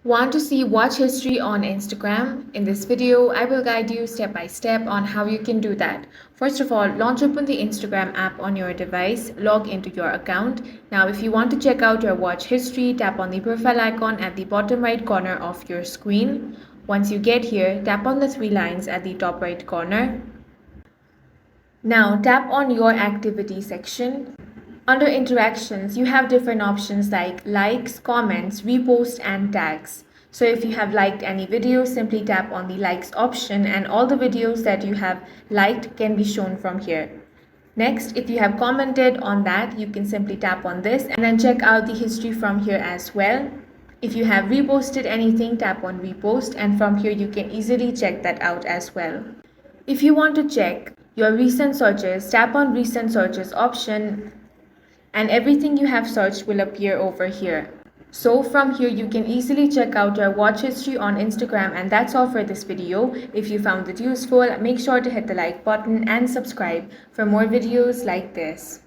Want to see watch history on Instagram? In this video, I will guide you step by step on how you can do that. First of all, launch open the Instagram app on your device, log into your account. Now, if you want to check out your watch history, tap on the profile icon at the bottom right corner of your screen. Once you get here, tap on the three lines at the top right corner. Now, tap on your activity section. Under interactions, you have different options like likes, comments, repost, and tags. So if you have liked any video, simply tap on the likes option and all the videos that you have liked can be shown from here. Next, if you have commented on that, you can simply tap on this and then check out the history from here as well. If you have reposted anything, tap on repost, and from here you can easily check that out as well. If you want to check your recent searches, tap on recent searches option and everything you have searched will appear over here. So from here you can easily check out your watch history on Instagram, and that's all for this video. If you found it useful, make sure to hit the like button and subscribe for more videos like this.